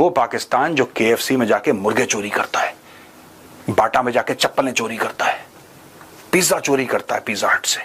वो पाकिस्तान जो KFC में जाके मुर्गे चोरी करता है, बाटा में जाके चप्पलें चोरी करता है, पिज्जा चोरी करता है पिज्जा हट से,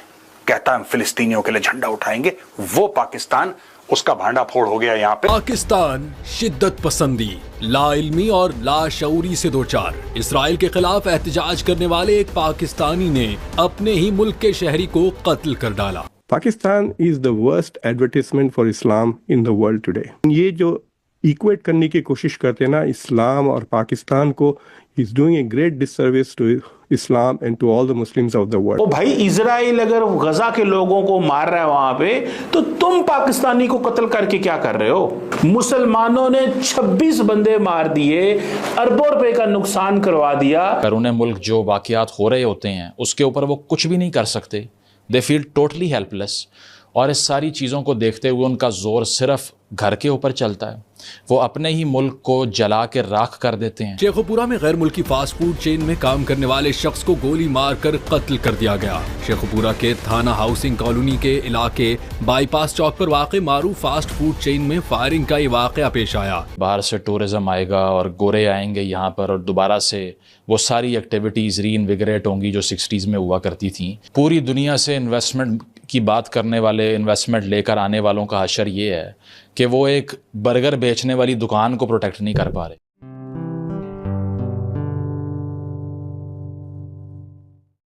कहता है हम फिलिस्तीनियों के लिए झंडा उठाएंगे, वो पाकिस्तान उसका भांडा फोड़ हो गया यहाँ पे। पाकिस्तान शिद्दत पसंदी, लाइल्मी और लाशऊरी से दो चार। इसराइल के खिलाफ एहतजाज करने वाले एक पाकिस्तानी ने अपने ही मुल्क के शहरी को कत्ल कर डाला। Pakistan is the worst advertisement for Islam in the world today. ये जो इक्वेट करने की कोशिश करते हैं ना इस्लाम और पाकिस्तान को, is doing a great disservice to Islam and to all the Muslims of the world. ओ भाई, इजराइल अगर गजा के लोगों को मार रहा है वहां पे, तो तुम पाकिस्तानी को कत्ल करके क्या कर रहे हो? मुसलमानों ने 26 बंदे मार दिए, अरबों रुपए का नुकसान करवा दिया। अगर उन्हें मुल्क जो वाकयात हो रहे होते हैं उसके ऊपर वो कुछ भी नहीं कर सकते, दे फील टोटली हेल्पलेस, और इस सारी चीज़ों को देखते हुए उनका जोर सिर्फ घर के ऊपर चलता है, वो अपने ही मुल्क को जला के राख कर देते हैं। शेखुपुरा में गैर मुल्की फास्ट फूड चेन में काम करने वाले शख्स को गोली मारकर कत्ल कर दिया गया। शेखुपुरा के थाना हाउसिंग कॉलोनी के इलाके बाईपास चौक पर वाक़ मारूफ फास्ट फूड चेन में फायरिंग का ये वाक़या पेश आया। बाहर से टूरिज्म आएगा और गोरे आएंगे यहाँ पर, और दोबारा से वो सारी एक्टिविटीज़ रीइन्विगरेट होंगी जो 60s में हुआ करती थी। पूरी दुनिया से इन्वेस्टमेंट की बात करने वाले, इन्वेस्टमेंट लेकर आने वालों का हशर ये है कि वो एक बर्गर बेचने वाली दुकान को प्रोटेक्ट नहीं कर पा रहे।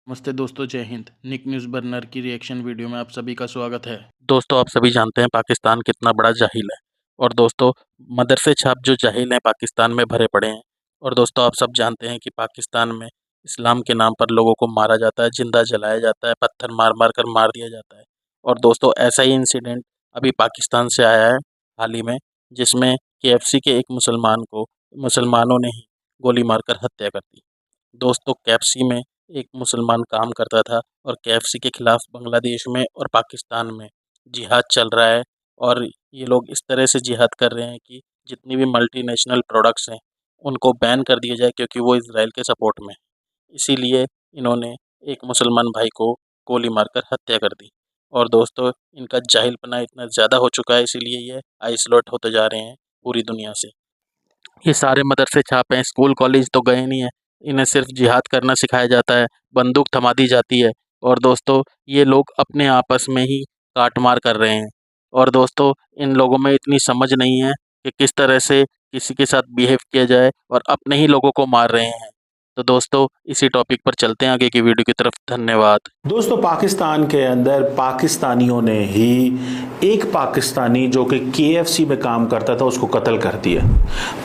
नमस्ते दोस्तों, जय हिंद। निक न्यूज़ बर्नर की रिएक्शन वीडियो में आप सभी का स्वागत है। दोस्तों, आप सभी जानते हैं पाकिस्तान कितना बड़ा जाहिल है, और दोस्तों मदरसे छाप जो जाहिल हैं पाकिस्तान में भरे पड़े हैं। और दोस्तों, आप सब जानते हैं कि पाकिस्तान में इस्लाम के नाम पर लोगों को मारा जाता है, जिंदा जलाया जाता है, पत्थर मार मार कर मार दिया जाता है। और दोस्तों, ऐसा ही इंसिडेंट अभी पाकिस्तान से आया है हाल ही में, जिसमें KFC के एक मुसलमान को मुसलमानों ने ही गोली मारकर हत्या कर दी। दोस्तों, KFC में एक मुसलमान काम करता था, और KFC के खिलाफ बांग्लादेश में और पाकिस्तान में जिहाद चल रहा है। और ये लोग इस तरह से जिहाद कर रहे हैं कि जितनी भी मल्टीनेशनल प्रोडक्ट्स हैं उनको बैन कर दिया जाए, क्योंकि वो इजराइल के सपोर्ट में। इसीलिए इन्होंने एक मुसलमान भाई को गोली मारकर हत्या कर दी। और दोस्तों, इनका जाहिलपना इतना ज़्यादा हो चुका है, इसीलिए ये आइसोलेट होते जा रहे हैं पूरी दुनिया से। ये सारे मदरसे छाप हैं, स्कूल कॉलेज तो गए नहीं हैं, इन्हें सिर्फ जिहाद करना सिखाया जाता है, बंदूक थमा दी जाती है। और दोस्तों, ये लोग अपने आपस में ही काट मार कर रहे हैं। और दोस्तों, इन लोगों में इतनी समझ नहीं है कि किस तरह से किसी के साथ बिहेव किया जाए, और अपने ही लोगों को मार रहे हैं। तो दोस्तों, इसी टॉपिक पर चलते हैं आगे की वीडियो की तरफ। धन्यवाद। दोस्तों, पाकिस्तान के अंदर पाकिस्तानियों ने ही एक पाकिस्तानी जो कि KFC में काम करता था उसको कत्ल कर दिया।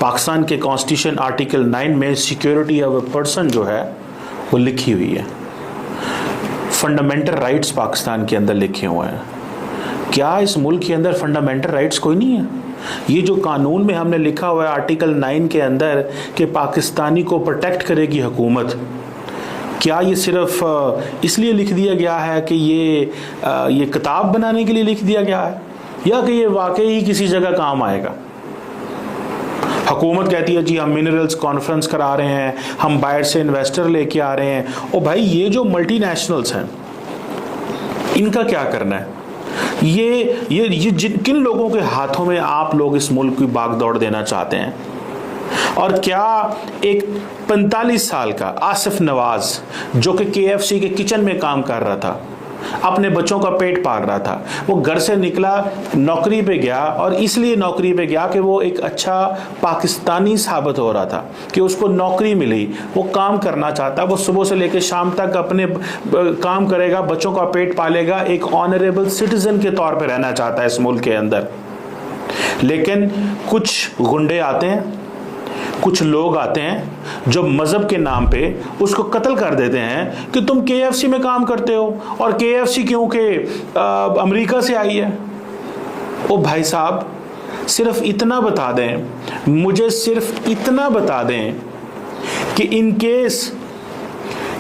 पाकिस्तान के कॉन्स्टिट्यूशन आर्टिकल 9 में सिक्योरिटी ऑफ ए पर्सन जो है वो लिखी हुई है। फंडामेंटल राइट्स पाकिस्तान के अंदर लिखे हुए हैं। क्या इस मुल्क के अंदर फंडामेंटल राइट्स कोई नहीं है? ये जो कानून में हमने लिखा हुआ है आर्टिकल 9 के अंदर कि पाकिस्तानी को प्रोटेक्ट करेगी हुकूमत, क्या ये सिर्फ इसलिए लिख दिया गया है कि ये किताब बनाने के लिए लिख दिया गया है, या कि ये वाकई ही किसी जगह काम आएगा? हुकूमत कहती है जी हम मिनरल्स कॉन्फ्रेंस करा रहे हैं, हम बाहर से इन्वेस्टर लेके आ रहे हैं। ओ भाई, ये जो मल्टीनेशनल्स हैं इनका क्या करना है? ये किन लोगों के हाथों में आप लोग इस मुल्क की बागदौड़ देना चाहते हैं? और क्या एक 45 साल का आसिफ नवाज जो कि KFC के किचन में काम कर रहा था, अपने बच्चों का पेट पाल रहा था, वो घर से निकला, नौकरी पे गया, और इसलिए नौकरी पे गया कि वो एक अच्छा पाकिस्तानी साबित हो रहा था कि उसको नौकरी मिली, वो काम करना चाहता, वो सुबह से लेकर शाम तक अपने काम करेगा, बच्चों का पेट पालेगा, एक ऑनरेबल सिटीजन के तौर पे रहना चाहता है इस मुल्क के अंदर। लेकिन कुछ गुंडे आते हैं, कुछ लोग आते हैं जो मजहब के नाम पे उसको कत्ल कर देते हैं कि तुम KFC में काम करते हो, और KFC क्योंकि अमेरिका से आई है। ओ भाई साहब, सिर्फ इतना बता दें, मुझे सिर्फ इतना बता दें कि इन केस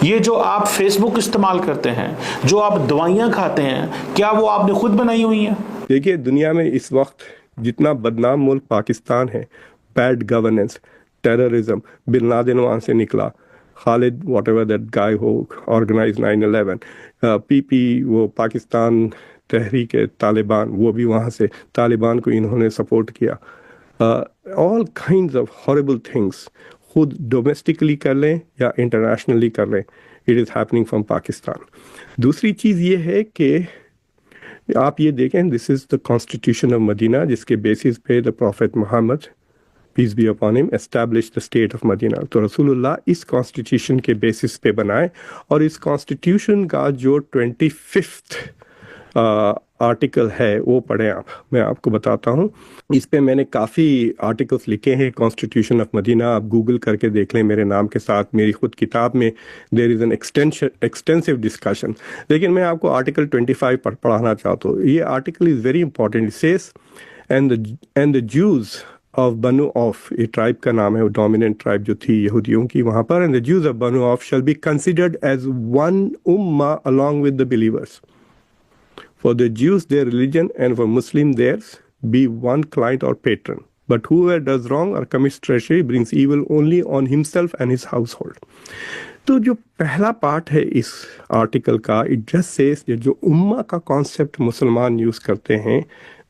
ये जो आप फेसबुक इस्तेमाल करते हैं, जो आप दवाइयाँ खाते हैं, क्या वो आपने खुद बनाई हुई हैं? देखिए, दुनिया में इस वक्त जितना बदनाम मुल्क पाकिस्तान है, bad governance, terrorism, bin Laden वहाँ से निकला, Khalid whatever that guy हो ऑर्गेनाइज 9/11, PP वो पाकिस्तान तहरीक तालिबान, वो भी वहाँ से, तालिबान को इन्होंने सपोर्ट किया। all kinds of horrible things, खुद डोमेस्टिकली कर लें या इंटरनेशनली कर लें, it is happening from Pakistan. दूसरी चीज़ ये है कि आप ये देखें, this is the constitution of Medina, जिसके बेसिस पे the prophet Muhammad peace be upon him establish the state of Medina. तो रसूलुल्लाह इस कॉन्स्टिट्यूशन के बेसिस पे बनाए, और इस कॉन्स्टिट्यूशन का जो 25th आर्टिकल है वो पढ़ें आप, मैं आपको बताता हूँ। इस पे मैंने काफ़ी आर्टिकल्स लिखे हैं, कॉन्स्टिट्यूशन ऑफ मदीना, आप गूगल करके देख लें मेरे नाम के साथ, मेरी खुद किताब में there is an extensive discussion. लेकिन मैं आपको आर्टिकल 25 पढ़ाना चाहता हूँ। ये article is very important. It says and the Jews of Banu Awf, ये ट्राइब का नाम है, वो डोमिनेंट ट्राइब जो थी यहूदियों की वहाँ पर, and the Jews of Banu Awf shall be considered as one उम्मा along with the believers. For the Jews, their religion, and for Muslim, theirs, be one client or patron. But whoever does wrong or commits treachery brings evil only on himself and his household. तो जो पहला part है इस article का, it just says जो उम्मा का concept मुसलमान use करते हैं,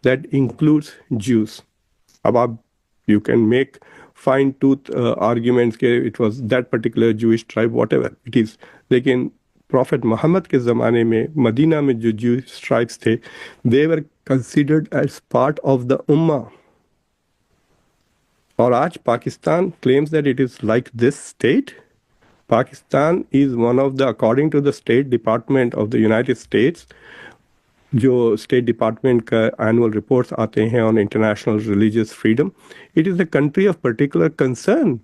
दैट इंक्लूड्स ज्यूज। अब आप you can make fine tooth arguments के it was that particular Jewish tribe, whatever it is, लेकिन प्रॉफेट मोहम्मद के ज़माने में मदीना में जो जूइश ट्राइब्स थे, they were considered as part of the उम्मा। और आज Pakistan claims that it is like this state. Pakistan is one of the, according to the state department of the United States, जो स्टेट डिपार्टमेंट का annual reports आते हैं on international religious freedom, it is the country of particular concern.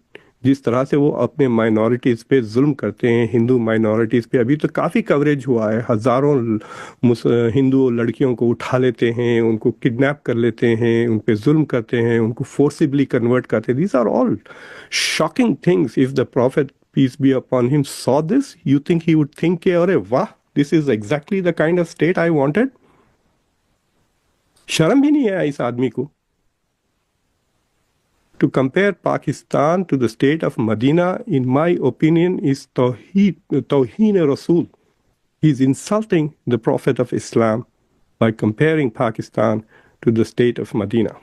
जिस तरह से वो अपने minorities पे जुल्म करते हैं, हिंदू माइनॉरिटीज़ पे अभी तो काफ़ी कवरेज हुआ है, हज़ारों हिंदू लड़कियों को उठा लेते हैं, उनको किडनैप कर लेते हैं, उन पे जुल्म करते हैं, उनको फोर्सिबली कन्वर्ट करते हैं। These are all shocking things. If the prophet peace be upon him saw this, you think he would think कि अरे वाह, this is exactly the kind of state I wanted. शर्म भी नहीं है इस आदमी को। To compare Pakistan to the state of Medina, in my opinion, is Tawheen Rasul. He is insulting the Prophet of Islam by comparing Pakistan to the state of Medina.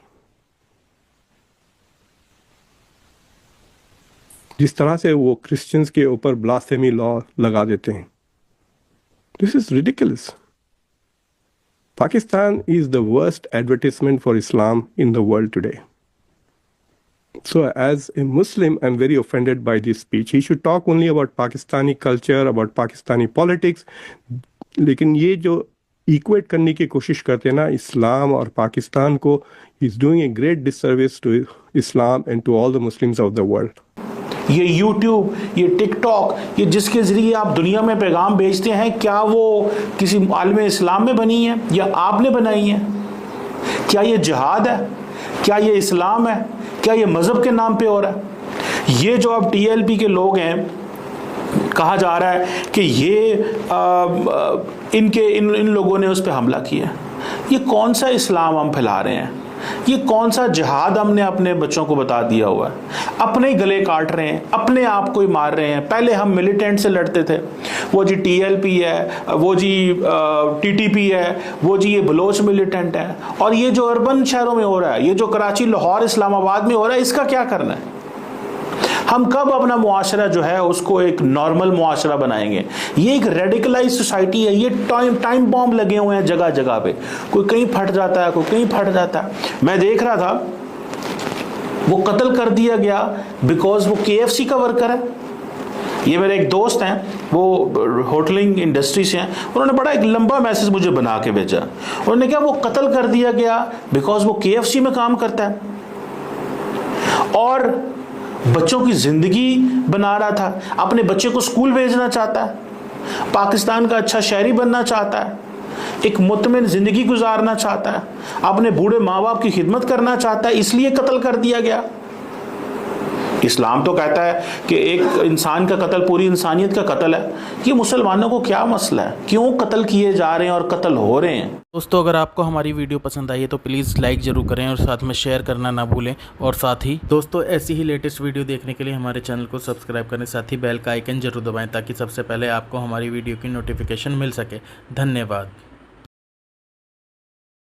जिस तरह से वो क्रिश्चियंस के ऊपर ब्लास्फेमी लॉ लगा देते हैं, this is ridiculous. Pakistan is the worst advertisement for Islam in the world today. So as a Muslim, I'm very offended by this speech. He should talk only about Pakistani culture, about Pakistani politics. लेकिन ये जो equate करने की कोशिश करते हैं ना इस्लाम और पाकिस्तान को, he is doing a great disservice to Islam and to all the Muslims of the world. ये YouTube, ये TikTok, ये जिसके ज़रिए आप दुनिया में पैगाम भेजते हैं, क्या वो किसी आलम इस्लाम में बनी है या आपने बनाई है? क्या ये जिहाद है? क्या ये इस्लाम है? क्या ये मज़हब के नाम पे हो रहा है? ये जो अब TLP के लोग हैं, कहा जा रहा है कि ये इन लोगों ने उस पर हमला किया। ये कौन सा इस्लाम हम फैला रहे हैं? ये कौन सा जिहाद हमने अपने बच्चों को बता दिया हुआ है? अपने ही गले काट रहे हैं, अपने आप को ही मार रहे हैं। पहले हम मिलिटेंट से लड़ते थे, वो जी TLP है, वो जी TTP है, वो जी ये बलोच मिलिटेंट है। और ये जो अर्बन शहरों में हो रहा है, ये जो कराची, लाहौर, इस्लामाबाद में हो रहा है, इसका क्या करना है? हम कब अपना मुआशरा जो है उसको एक नॉर्मल मुआशरा बनाएंगे? ये एक रेडिकलाइज सोसाइटी है। ये टाइम बॉम्ब लगे हुए हैं जगह जगह पे, कोई कहीं फट जाता है, कोई कहीं फट जाता है। मैं देख रहा था, वो कत्ल कर दिया गया बिकॉज वो KFC का वर्कर है। ये मेरे एक दोस्त हैं, वो होटलिंग इंडस्ट्री से हैं, उन्होंने बड़ा एक लंबा मैसेज मुझे बना के भेजा। उन्होंने कहा वो कत्ल कर दिया गया बिकॉज वो KFC में काम करता है और बच्चों की जिंदगी बना रहा था, अपने बच्चे को स्कूल भेजना चाहता है, पाकिस्तान का अच्छा शहरी बनना चाहता है, एक मुतमिन जिंदगी गुजारना चाहता है, अपने बूढ़े माँ बाप की खिदमत करना चाहता है, इसलिए कत्ल कर दिया गया। इस्लाम तो कहता है कि एक इंसान का कत्ल पूरी इंसानियत का कत्ल है। ये मुसलमानों को क्या मसला है? क्यों कत्ल किए जा रहे हैं और कत्ल हो रहे हैं? दोस्तों, अगर आपको हमारी वीडियो पसंद आई है तो प्लीज़ लाइक ज़रूर करें और साथ में शेयर करना ना भूलें। और साथ ही दोस्तों, ऐसी ही लेटेस्ट वीडियो देखने के लिए हमारे चैनल को सब्सक्राइब करें, साथ ही बेल का आइकन जरूर दबाएं ताकि सबसे पहले आपको हमारी वीडियो की नोटिफिकेशन मिल सके। धन्यवाद।